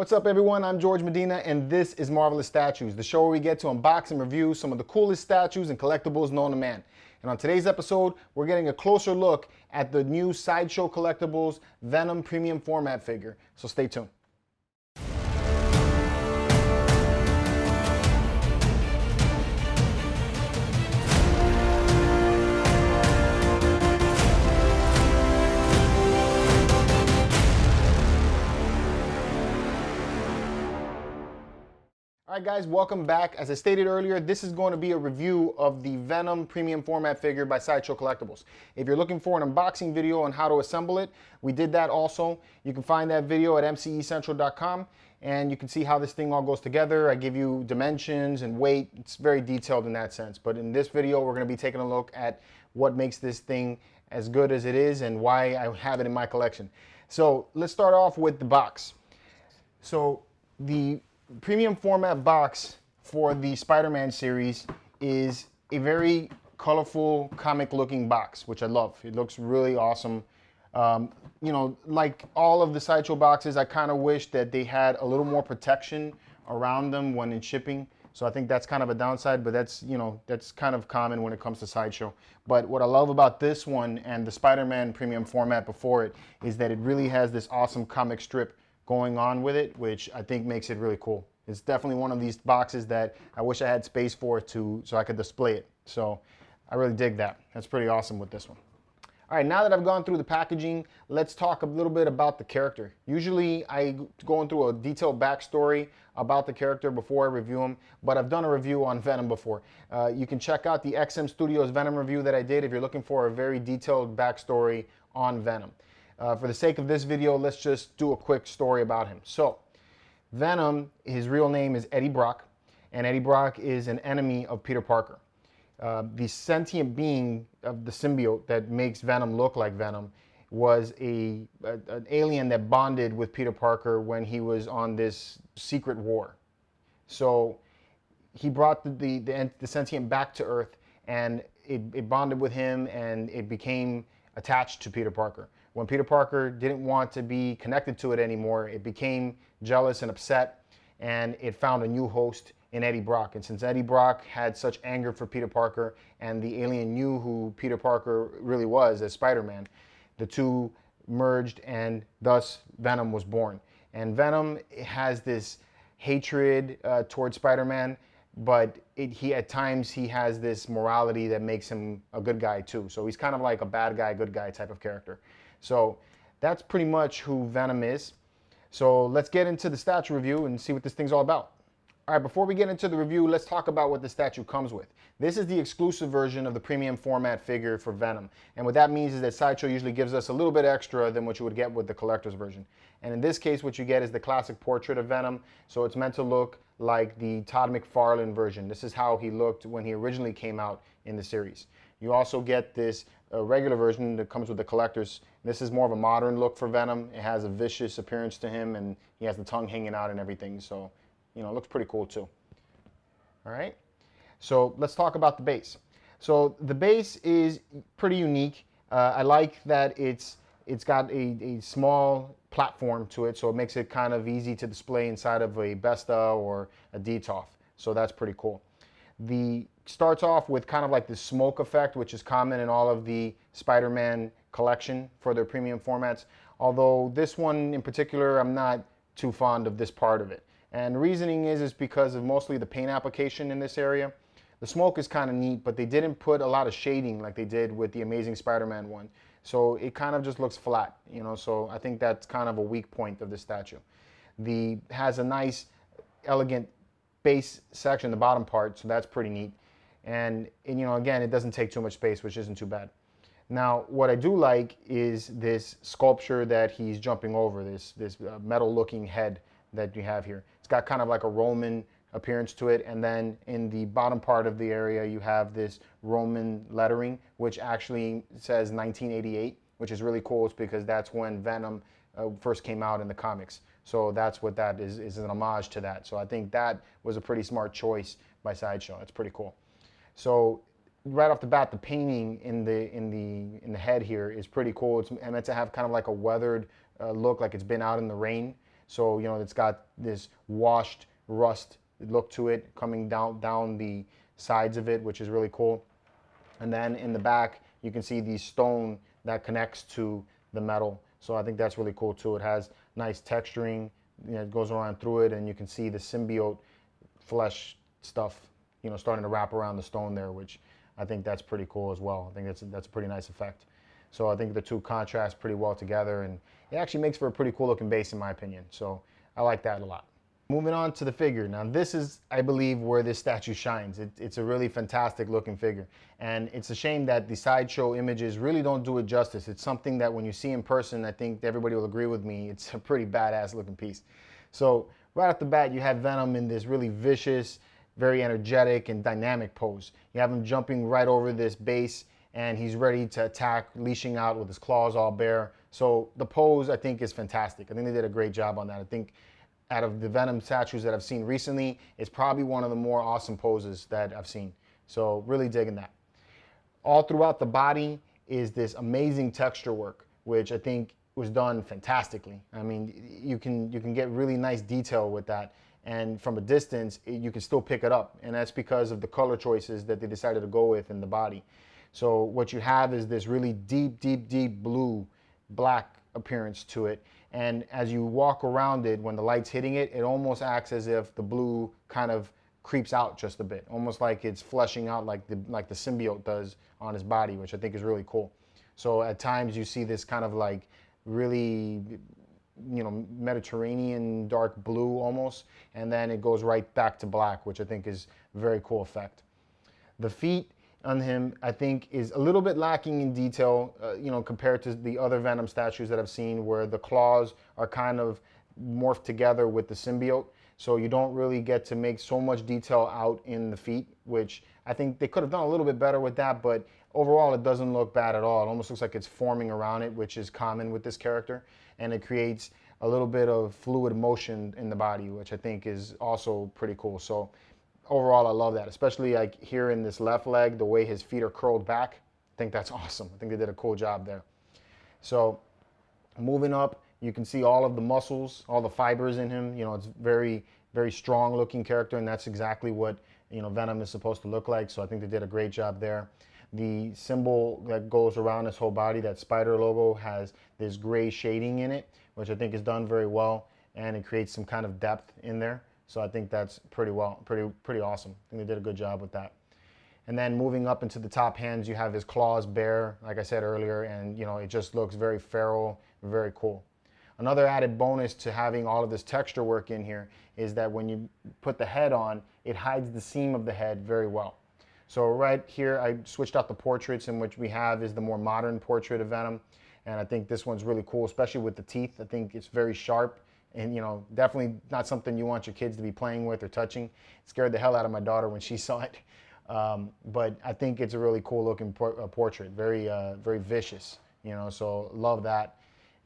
What's up everyone, I'm George Medina and this is Marvelous Statues, the show where we get to unbox and review some of the coolest statues and collectibles known to man. And on today's episode, we're getting a closer look at the new Sideshow Collectibles Venom premium format figure, so stay tuned. Alright guys, welcome back. As I stated earlier, this is going to be a review of the Venom premium format figure by Sideshow Collectibles. If you're looking for an unboxing video on how to assemble it, we did that also. You can find that video at mcecentral.com and you can see how this thing all goes together. I give you dimensions and weight. It's very detailed in that sense. But in this video, we're going to be taking a look at what makes this thing as good as it is and why I have it in my collection. So let's start off with the box. So the premium format box for the Spider-Man series is a very colorful comic looking box, which I love. It looks really awesome. You know, like all of the Sideshow boxes, I kind of wish that they had a little more protection around them when in shipping. So I think that's kind of a downside, but that's, you know, that's kind of common when it comes to Sideshow. But what I love about this one and the Spider-Man premium format before it is that it really has this awesome comic strip going on with it, which I think makes it really cool. It's definitely one of these boxes that I wish I had space for so I could display it. So I really dig that. That's pretty awesome with this one. All right, now that I've gone through the packaging, let's talk a little bit about the character. Usually I go through a detailed backstory about the character before I review him, but I've done a review on Venom before. You can check out the XM Studios Venom review that I did if you're looking for a very detailed backstory on Venom. For the sake of this video, let's just do a quick story about him. So, Venom, his real name is Eddie Brock, and Eddie Brock is an enemy of Peter Parker. The sentient being of the symbiote that makes Venom look like Venom was an alien that bonded with Peter Parker when he was on this secret war. So he brought the sentient back to Earth, and it bonded with him, and it became attached to Peter Parker. When Peter Parker didn't want to be connected to it anymore, it became jealous and upset, and it found a new host in Eddie Brock. And since Eddie Brock had such anger for Peter Parker, and the alien knew who Peter Parker really was as Spider-Man, the two merged, and thus Venom was born. And Venom has this hatred towards Spider-Man, but at times he has this morality that makes him a good guy too. So he's kind of like a bad guy, good guy type of character. So that's pretty much who Venom is. So let's get into the statue review and see what this thing's all about. All right, before we get into the review, let's talk about what the statue comes with. This is the exclusive version of the premium format figure for Venom. And what that means is that Sideshow usually gives us a little bit extra than what you would get with the collector's version. And in this case, what you get is the classic portrait of Venom. So it's meant to look like the Todd McFarlane version. This is how he looked when he originally came out in the series. You also get this regular version that comes with the collector's. This is more of a modern look for Venom. It has a vicious appearance to him, and he has the tongue hanging out and everything. So, you know, it looks pretty cool too. All right. So let's talk about the base. So the base is pretty unique. I like that it's got a small platform to it, so it makes it kind of easy to display inside of a Besta or a DTOF. So that's pretty cool. Starts off with kind of like the smoke effect, which is common in all of the Spider-Man collection for their premium formats. Although this one in particular, I'm not too fond of this part of it. And the reasoning is because of mostly the paint application in this area. The smoke is kind of neat, but they didn't put a lot of shading like they did with the Amazing Spider-Man one. So it kind of just looks flat, you know, so I think that's kind of a weak point of the statue. Has a nice, elegant base section, the bottom part, so that's pretty neat. And you know, again, it doesn't take too much space, which isn't too bad. Now, what I do like is this sculpture that he's jumping over, this metal-looking head that you have here. It's got kind of like a Roman appearance to it, and then in the bottom part of the area, you have this Roman lettering, which actually says 1988, which is really cool. It's because that's when Venom first came out in the comics. So that's what that is an homage to that. So I think that was a pretty smart choice by Sideshow. It's pretty cool. So right off the bat, the painting in the head here is pretty cool. It's meant to have kind of like a weathered look, like it's been out in the rain. So, you know, it's got this washed rust look to it coming down the sides of it, which is really cool. And then in the back, you can see the stone that connects to the metal. So I think that's really cool too. It has nice texturing, you know, it goes around through it, and you can see the symbiote flesh stuff, you know, starting to wrap around the stone there, which I think that's pretty cool as well. I think that's a pretty nice effect. So I think the two contrast pretty well together, and it actually makes for a pretty cool looking base in my opinion. So I like that a lot. Moving on to the figure. Now this is, I believe, where this statue shines. It's a really fantastic looking figure. And it's a shame that the Sideshow images really don't do it justice. It's something that when you see in person, I think everybody will agree with me, it's a pretty badass looking piece. So right off the bat, you have Venom in this really vicious, very energetic and dynamic pose. You have him jumping right over this base, and he's ready to attack, leashing out with his claws all bare. So the pose, I think, is fantastic. I think they did a great job on that. I think out of the Venom statues that I've seen recently, it's probably one of the more awesome poses that I've seen. So really digging that. All throughout the body is this amazing texture work, which I think was done fantastically. I mean, you can get really nice detail with that, and from a distance, you can still pick it up, and that's because of the color choices that they decided to go with in the body. So what you have is this really deep blue, black appearance to it, and as you walk around it, when the light's hitting it, it almost acts as if the blue kind of creeps out just a bit, almost like it's fleshing out like the symbiote does on his body, which I think is really cool. So at times you see this kind of like really, you know, Mediterranean dark blue almost, and then it goes right back to black, which I think is a very cool effect. The feet on him, I think, is a little bit lacking in detail, you know, compared to the other Venom statues that I've seen, where the claws are kind of morphed together with the symbiote. So you don't really get to make so much detail out in the feet, which I think they could have done a little bit better with that, but overall it doesn't look bad at all. It almost looks like it's forming around it, which is common with this character, and it creates a little bit of fluid motion in the body, which I think is also pretty cool. So overall, I love that, especially like here in this left leg, the way his feet are curled back. I think that's awesome. I think they did a cool job there. So moving up, you can see all of the muscles, all the fibers in him. You know, it's very strong looking character, and that's exactly what, you know, Venom is supposed to look like. So I think they did a great job there. The symbol that goes around his whole body, that spider logo, has this gray shading in it, which I think is done very well, and it creates some kind of depth in there. So I think that's pretty awesome. I think they did a good job with that. And then moving up into the top hands, you have his claws bare, like I said earlier, and you know, it just looks very feral, very cool. Another added bonus to having all of this texture work in here is that when you put the head on, it hides the seam of the head very well. So right here, I switched out the portraits, in which we have is the more modern portrait of Venom. And I think this one's really cool, especially with the teeth. I think it's very sharp, and you know, definitely not something you want your kids to be playing with or touching. It scared the hell out of my daughter when she saw it. But I think it's a really cool looking portrait, very vicious, you know, so love that.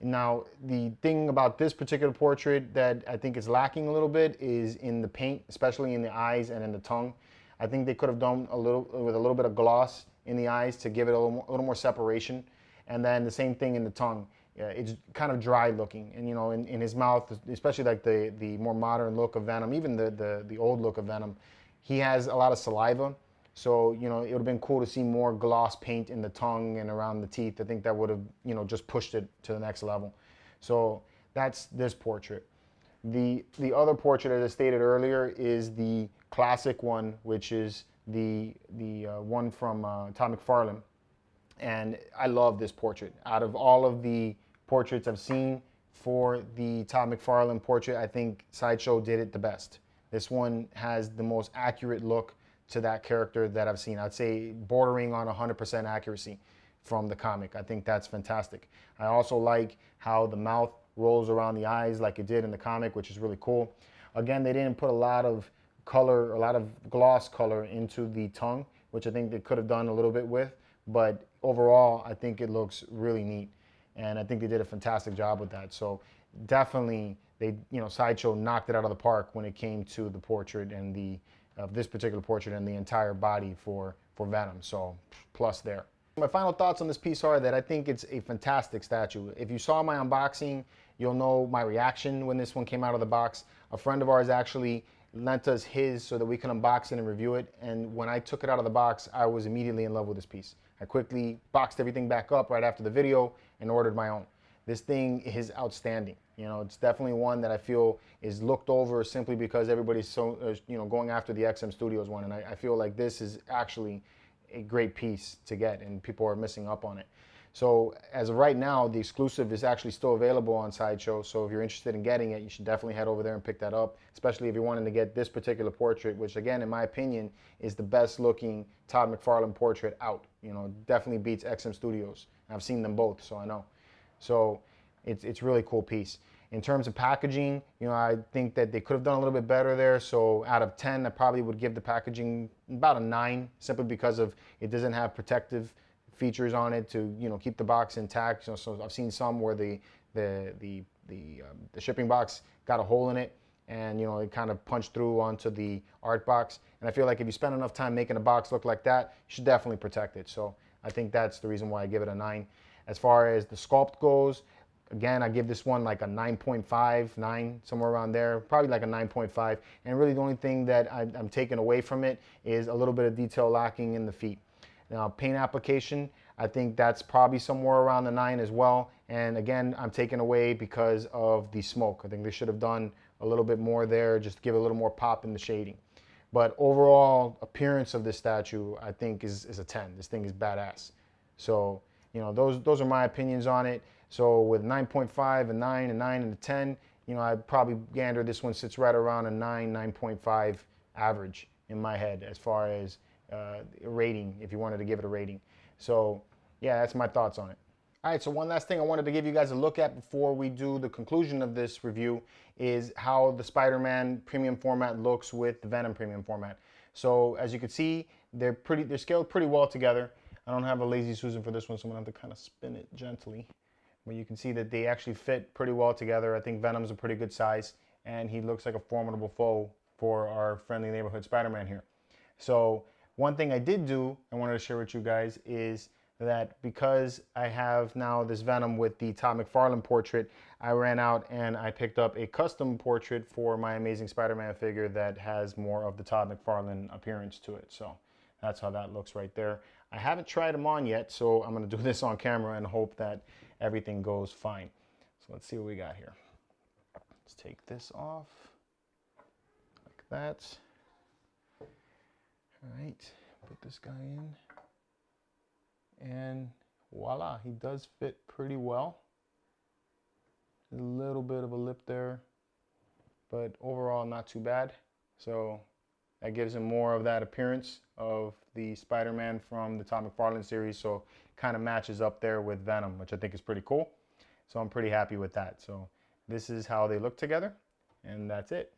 Now, the thing about this particular portrait that I think is lacking a little bit is in the paint, especially in the eyes and in the tongue. I think they could have done a little bit of gloss in the eyes to give it a little more separation. And then the same thing in the tongue. It's kind of dry looking, and you know, in his mouth, especially like the more modern look of Venom, even the old look of Venom, he has a lot of saliva. So, you know, it would have been cool to see more gloss paint in the tongue and around the teeth. I think that would have, you know, just pushed it to the next level. So that's this portrait. The other portrait, as I stated earlier, is the classic one, which is the one from Todd McFarlane. And I love this portrait. Out of all of the portraits I've seen for the Todd McFarlane portrait, I think Sideshow did it the best. This one has the most accurate look to that character that I've seen. I'd say bordering on 100% accuracy from the comic. I think that's fantastic. I also like how the mouth rolls around the eyes like it did in the comic, which is really cool. Again, they didn't put a lot of color, a lot of gloss color into the tongue, which I think they could have done a little bit with, but overall, I think it looks really neat, and I think they did a fantastic job with that. So definitely, Sideshow knocked it out of the park when it came to the portrait and this particular portrait and the entire body for Venom. So plus there. My final thoughts on this piece are that I think it's a fantastic statue. If you saw my unboxing, you'll know my reaction when this one came out of the box. A friend of ours actually lent us his so that we can unbox it and review it. And when I took it out of the box, I was immediately in love with this piece. I quickly boxed everything back up right after the video and ordered my own. This thing is outstanding. You know, it's definitely one that I feel is looked over simply because everybody's so, going after the XM Studios one. And I feel like this is actually a great piece to get, and people are missing up on it. So as of right now, the exclusive is actually still available on Sideshow. So if you're interested in getting it, you should definitely head over there and pick that up, especially if you're wanting to get this particular portrait, which again, in my opinion, is the best looking Todd McFarlane portrait out. You know, definitely beats XM Studios. I've seen them both, so I know. So it's really cool piece. In terms of packaging, you know, I think that they could have done a little bit better there. So out of 10, I probably would give the packaging about a 9, simply because of it doesn't have protective features on it to, you know, keep the box intact. So I've seen some where the shipping box got a hole in it, and, you know, it kind of punched through onto the art box. And I feel like if you spend enough time making a box look like that, you should definitely protect it. So I think that's the reason why I give it a 9. As far as the sculpt goes, again, I give this one like a 9.5, 9, somewhere around there, probably like a 9.5. And really the only thing that I'm taking away from it is a little bit of detail lacking in the feet. Now, paint application, I think that's probably somewhere around the 9 as well. And again, I'm taking away because of the smoke. I think they should have done a little bit more there, just to give it a little more pop in the shading. But overall appearance of this statue, I think is a 10. This thing is badass. So, you know, those are my opinions on it. So with 9.5, a 9, a 9, and a 10, you know, I'd probably gander this one sits right around a 9, 9.5 average in my head as far as rating, if you wanted to give it a rating. So yeah, that's my thoughts on it. All right, so one last thing I wanted to give you guys a look at before we do the conclusion of this review is how the Spider-Man premium format looks with the Venom premium format. So as you can see, they're scaled pretty well together. I don't have a Lazy Susan for this one, so I'm gonna have to kind of spin it gently. But you can see that they actually fit pretty well together. I think Venom's a pretty good size, and he looks like a formidable foe for our friendly neighborhood Spider-Man here. So one thing I did do, I wanted to share with you guys, is that because I have now this Venom with the Todd McFarlane portrait, I ran out and I picked up a custom portrait for my Amazing Spider-Man figure that has more of the Todd McFarlane appearance to it. So that's how that looks right there. I haven't tried them on yet, so I'm going to do this on camera and hope that everything goes fine. So let's see what we got here. Let's take this off like that. All right, put this guy in. And voila, he does fit pretty well. A little bit of a lip there, but overall not too bad. So that gives him more of that appearance of the Spider-Man from the Todd McFarlane series. So kind of matches up there with Venom, which I think is pretty cool. So I'm pretty happy with that. So this is how they look together, and that's it.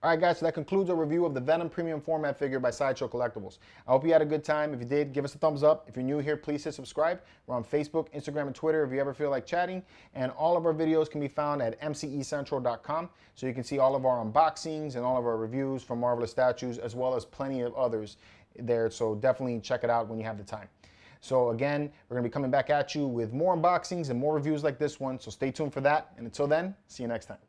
All right, guys, so that concludes our review of the Venom Premium Format figure by Sideshow Collectibles. I hope you had a good time. If you did, give us a thumbs up. If you're new here, please hit subscribe. We're on Facebook, Instagram, and Twitter if you ever feel like chatting. And all of our videos can be found at mcecentral.com, so you can see all of our unboxings and all of our reviews for Marvelous statues, as well as plenty of others there. So definitely check it out when you have the time. So again, we're going to be coming back at you with more unboxings and more reviews like this one. So stay tuned for that. And until then, see you next time.